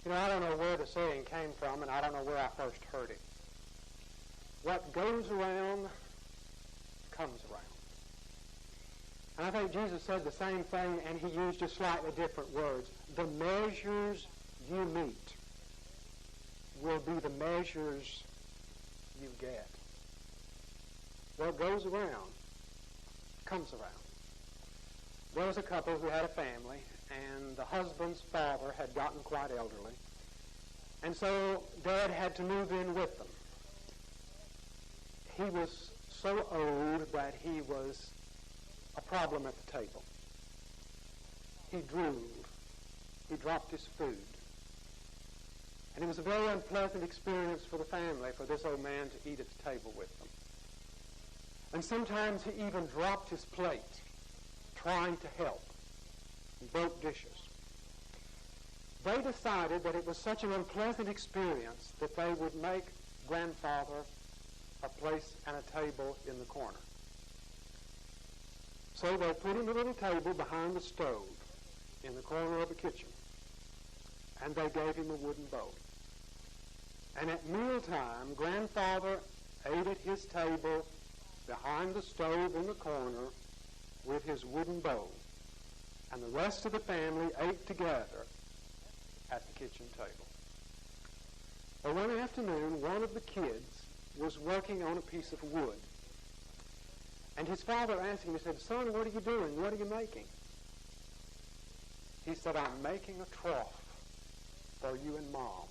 You know, I don't know where the saying came from, and I don't know where I first heard it. What goes around comes around. And I think Jesus said the same thing, and he used just slightly different words. The measures you meet will be the measures you get. What goes around comes around. There was a couple who had a family, and the husband's father had gotten quite elderly. And so Dad had to move in with them. He was so old that he was a problem at the table. He drooled. He dropped his food. And it was a very unpleasant experience for the family, for this old man to eat at the table with them. And sometimes he even dropped his plate, trying to help, and broke dishes. They decided that it was such an unpleasant experience that they would make grandfather a place and a table in the corner. So they put him a little table behind the stove in the corner of the kitchen, and they gave him a wooden bowl. And at mealtime, grandfather ate at his table behind the stove in the corner with his wooden bowl, and the rest of the family ate together at the kitchen table. Well, one afternoon, one of the kids was working on a piece of wood, and his father asked him, he said, "Son, what are you doing? What are you making?" He said, "I'm making a trough for you and Mom,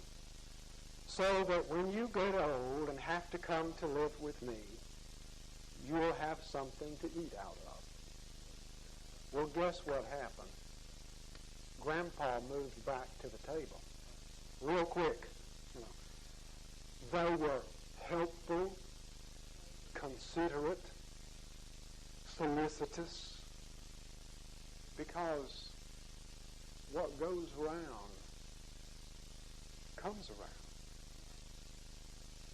so that when you get old and have to come to live with me, you'll have something to eat out of." Well, guess what happened? Grandpa moved back to the table real quick. They were helpful, considerate, solicitous, because what goes around comes around.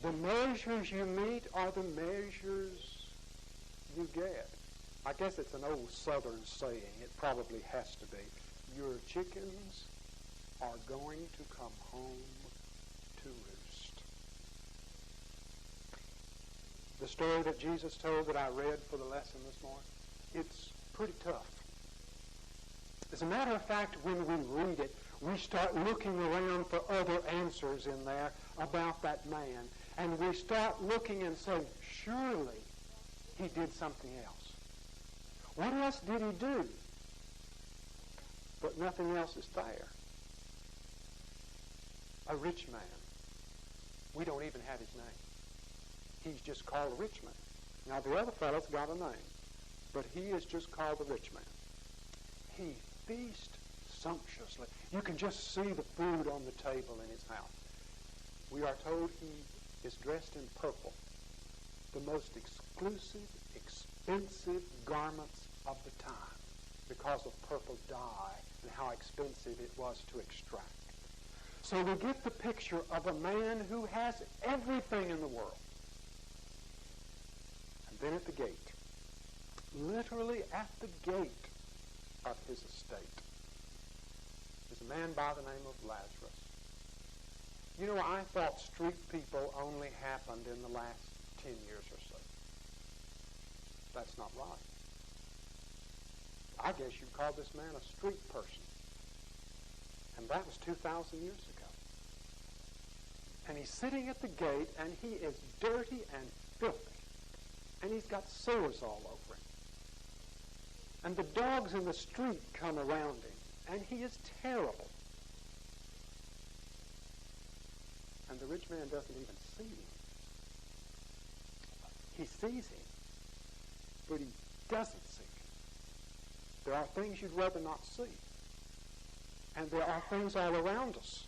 The measures you meet are the measures you get. I guess it's an old Southern saying. It probably has to be. Your chickens are going to come home to roost. The story that Jesus told that I read for the lesson this morning, it's pretty tough. As a matter of fact, when we read it, we start looking around for other answers in there about that man. And we start looking and saying, surely he did something else. What else did he do? But nothing else is there. A rich man. We don't even have his name. He's just called a rich man. Now the other fellow's got a name, but he is just called the rich man. He feasts sumptuously. You can just see the food on the table in his house. We are told he is dressed in purple, the most exclusive, expensive garments of the time, because of purple dye and how expensive it was to extract. So we get the picture of a man who has everything in the world. And then at the gate, literally at the gate of his estate, is a man by the name of Lazarus. You know, I thought street people only happened in the last 10 years or so. That's not right. I guess you'd call this man a street person. And that was 2,000 years ago. And he's sitting at the gate, and he is dirty and filthy. And he's got sores all over him. And the dogs in the street come around him, and he is terrible. And the rich man doesn't even see him. He sees him, but he doesn't see him. There are things you'd rather not see. And there are things all around us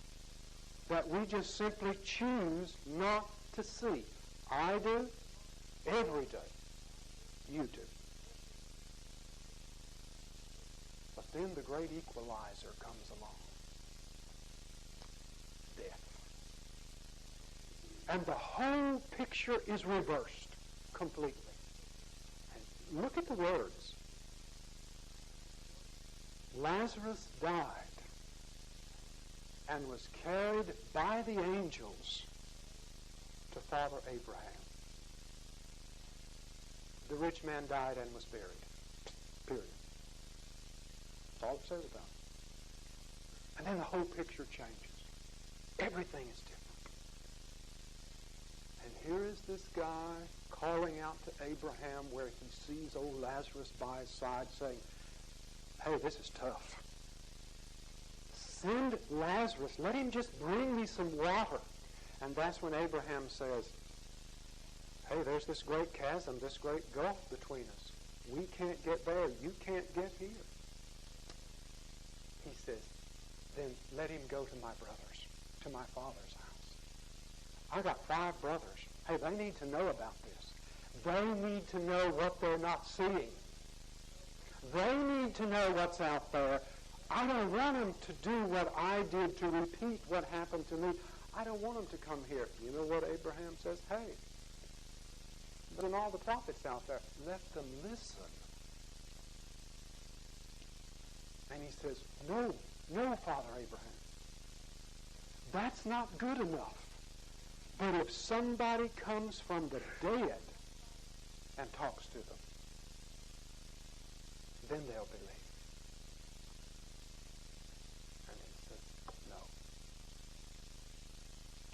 that we just simply choose not to see. I do, every day. You do. But then the great equalizer comes along. Death. And the whole picture is reversed completely. And look at the words. Lazarus died. and was carried by the angels to Father Abraham. The rich man died and was buried. Period. That's all it says about it. And then the whole picture changes. Everything is different. And here is this guy calling out to Abraham where he sees old Lazarus by his side saying, hey, this is tough. Send Lazarus. Let him just bring me some water. And that's when Abraham says, hey, there's this great chasm, this great gulf between us. We can't get there. You can't get here. He says, then let him go to my brothers, to my father's house. I got 5 brothers. Hey, they need to know about this. They need to know what they're not seeing. They need to know what's out there. I don't want them to do what I did, to repeat what happened to me. I don't want them to come here. You know what Abraham says? Hey, but in all the prophets out there, let them listen. And he says, no, Father Abraham. That's not good enough. But if somebody comes from the dead and talks to them, then they'll believe. And he says, no.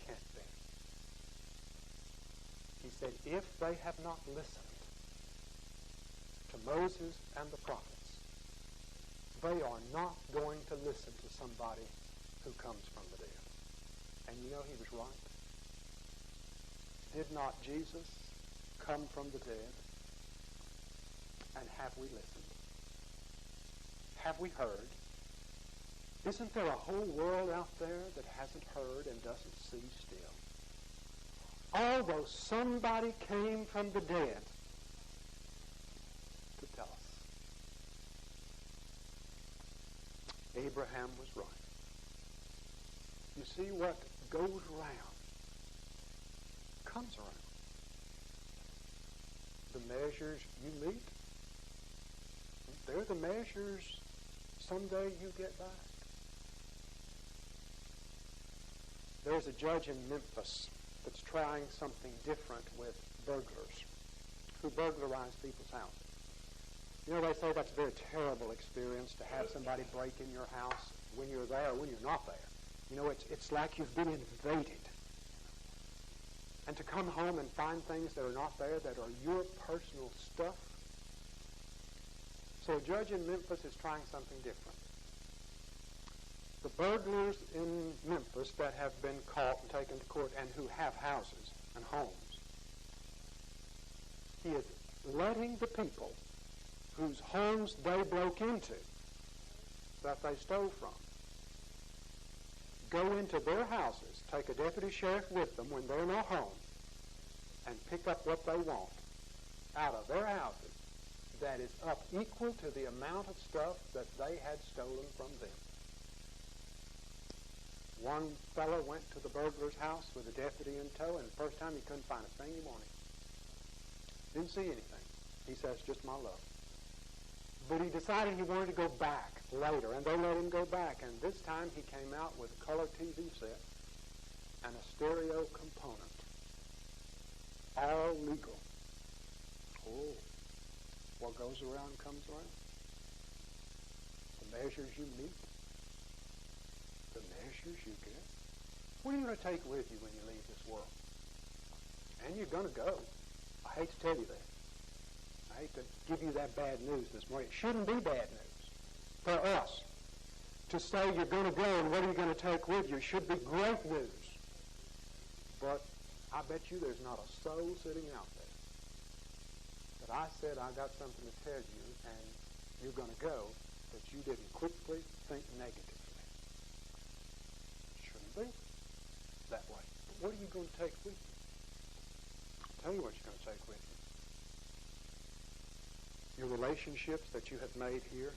Can't be. He said, if they have not listened to Moses and the prophets, they are not going to listen to somebody who comes from the dead. And you know he was right. Did not Jesus come from the dead? And have we listened? Have we heard? Isn't there a whole world out there that hasn't heard and doesn't see still? Although somebody came from the dead to tell us. Abraham was right. You see, what goes around comes around. The measures you meet, they're the measures someday you get back. There's a judge in Memphis that's trying something different with burglars who burglarize people's houses. You know, they say that's a very terrible experience to have somebody break in your house when you're there or when you're not there. You know, it's like you've been invaded. And to come home and find things that are not there, that are your personal stuff. So a judge in Memphis is trying something different. The burglars in Memphis that have been caught and taken to court and who have houses and homes, he is letting the people whose homes they broke into, that they stole from, go into their houses, take a deputy sheriff with them when they're not home, and pick up what they want out of their houses that is up equal to the amount of stuff that they had stolen from them. One fellow went to the burglar's house with a deputy in tow, and the first time he couldn't find a thing he wanted. Didn't see anything. He says, just my luck. But he decided he wanted to go back later, and they let him go back. And this time he came out with a color TV set and a stereo component. All legal. Oh, what goes around comes around. The measures you meet, the measures you get. What are you going to take with you when you leave this world? And you're going to go. I hate to tell you that. I hate to give you that bad news this morning. It shouldn't be bad news for us to say you're going to go and what are you going to take with you. It should be great news. But I bet you there's not a soul sitting out there that I said I got something to tell you and you're going to go that you didn't quickly think negatively. It shouldn't be that way. But what are you going to take with you? I'll tell you what you're going to take with you. Your relationships that you have made here,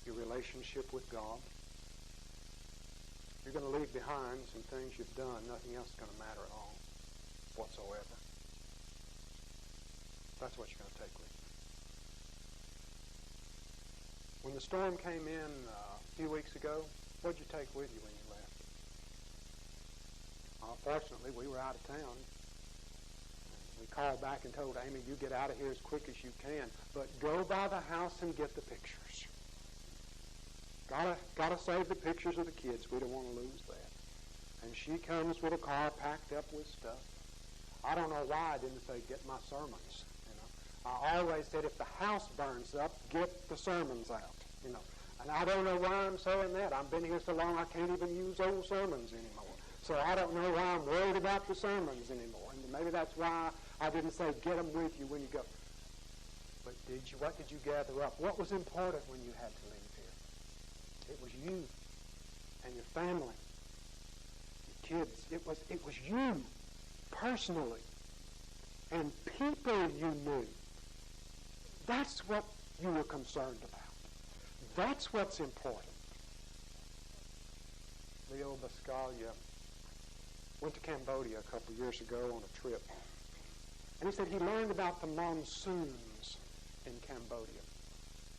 your relationship with God. You're going to leave behind some things you've done. Nothing else is going to matter at all whatsoever. That's what you're going to take with you. When the storm came in a few weeks ago, What'd you take with you when you left? Fortunately, we were out of town. We called back and told Amy, you get out of here as quick as you can, but go by the house and get the pictures. Gotta save the pictures of the kids. We don't want to lose that. And she comes with a car packed up with stuff. I don't know why I didn't say get my sermons. I always said if the house burns up, get the sermons out. And I don't know why I'm saying that. I've been here so long I can't even use old sermons anymore. So I don't know why I'm worried about the sermons anymore. And maybe that's why I didn't say get them with you when you go. But what did you gather up? What was important when you had to leave here? It was you and your family, your kids. It was you personally and people you knew. That's what you were concerned about. That's what's important. Leo Buscaglia went to Cambodia a couple of years ago on a trip. And he said he learned about the monsoons in Cambodia.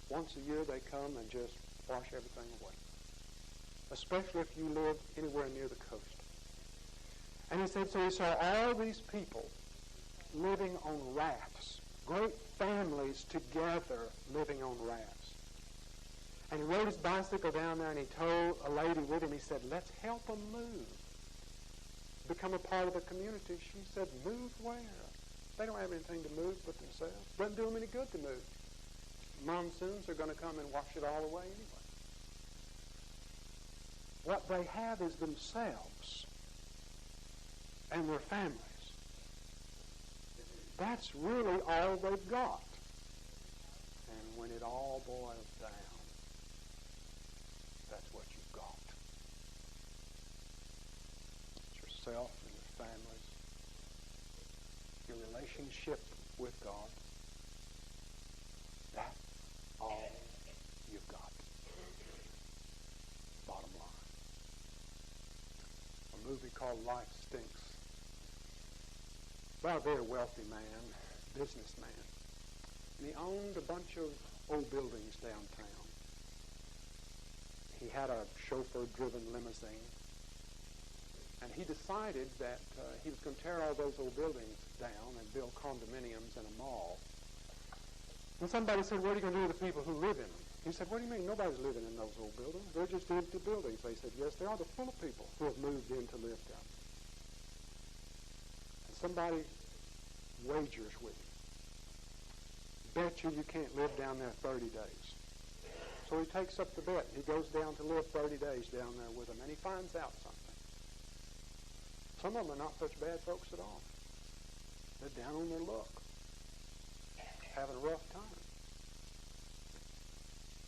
Once a year they come and just wash everything away, especially if you live anywhere near the coast. And he said, so he saw all these people living on rafts, great families together living on rafts. And he rode his bicycle down there and he told a lady with him, he said, let's help them move, become a part of the community. She said, move where? They don't have anything to move but themselves. Doesn't do them any good to move. Monsoons are going to come and wash it all away anyway. What they have is themselves and their families. That's really all they've got. And when it all boils down, that's what you've got. It's yourself and your families, your relationship with God. That's all you've got. Bottom line. A movie called Life Stinks, about a very wealthy man, businessman. And he owned a bunch of old buildings downtown. He had a chauffeur-driven limousine. And he decided that he was going to tear all those old buildings down and build condominiums and a mall. And somebody said, what are you going to do with the people who live in them? He said, what do you mean? Nobody's living in those old buildings. They're just empty buildings. They said, yes, they are. They're full of people who have moved in to live down there. And somebody wagers with you. Bet you can't live down there 30 days. So he takes up the bet. He goes down to live 30 days down there with them, and he finds out something. Some of them are not such bad folks at all. They're down on their luck, having a rough time.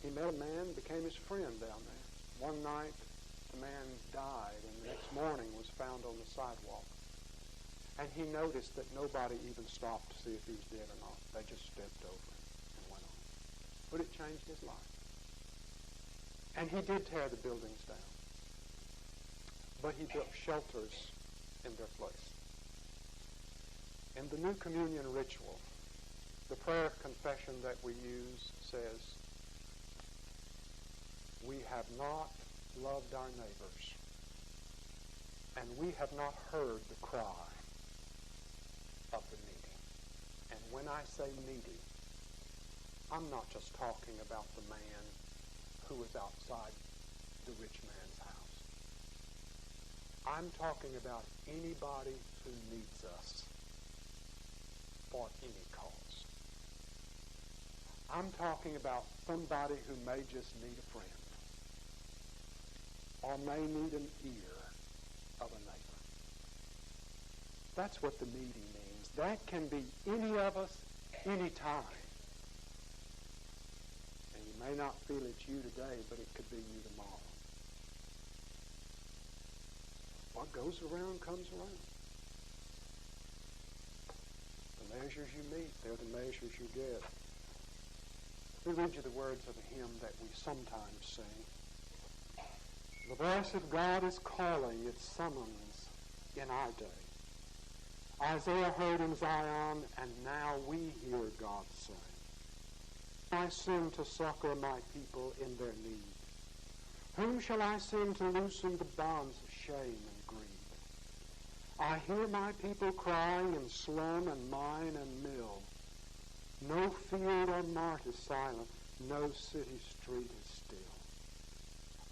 He met a man, became his friend down there. One night, the man died, and the next morning was found on the sidewalk. And he noticed that nobody even stopped to see if he was dead or not. They just stepped over him and went on. But it changed his life. And he did tear the buildings down. But he built shelters in their place. In the New Communion ritual, the prayer of confession that we use says, we have not loved our neighbors, and we have not heard the cry of the needy. And when I say needy, I'm not just talking about the man who is outside the rich man's house. I'm talking about anybody who needs us for any cause. I'm talking about somebody who may just need a friend or may need an ear of a neighbor. That's what the needy means. That can be any of us, anytime. And you may not feel it's you today, but it could be you tomorrow. What goes around comes around. The measures you meet, they're the measures you get. Let me read you the words of a hymn that we sometimes sing. The voice of God is calling its summons in our day. Isaiah heard in Zion, and now we hear God say, I send to succor my people in their need. Whom shall I send to loosen the bonds of shame and greed? I hear my people crying in slum and mine and mill. No field or mart is silent, no city street is still.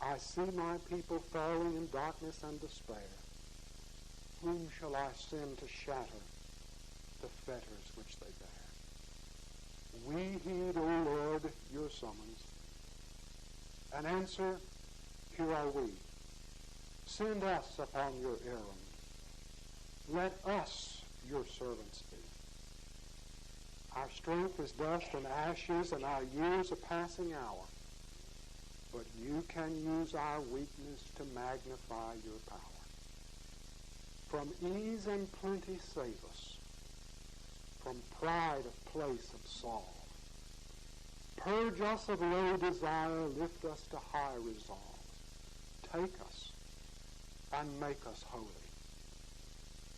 I see my people falling in darkness and despair. Whom shall I send to shatter the fetters which they bear? We heed, O Lord, your summons, and answer, here are we. Send us upon your errand. Let us your servants be. Our strength is dust and ashes, and our years a passing hour. But you can use our weakness to magnify your power. From ease and plenty save us. From pride of place absolve. Purge us of low desire, lift us to high resolve. Take us and make us holy.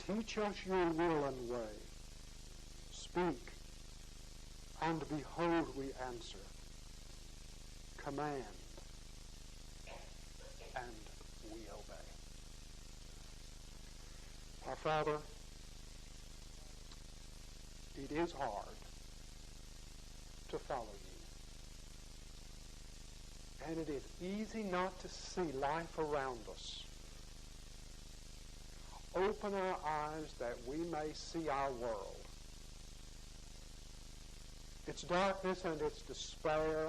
Teach us your will and way. Speak, and behold we answer. Command, and we obey. Our Father, it is hard to follow you. And it is easy not to see life around us. Open our eyes that we may see our world. Its darkness and its despair,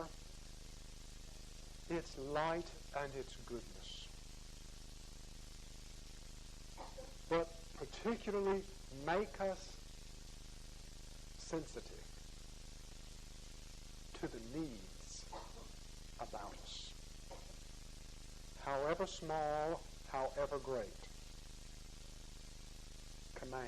its light and its goodness. But particularly make us sensitive to the needs about us. However small, however great. Command.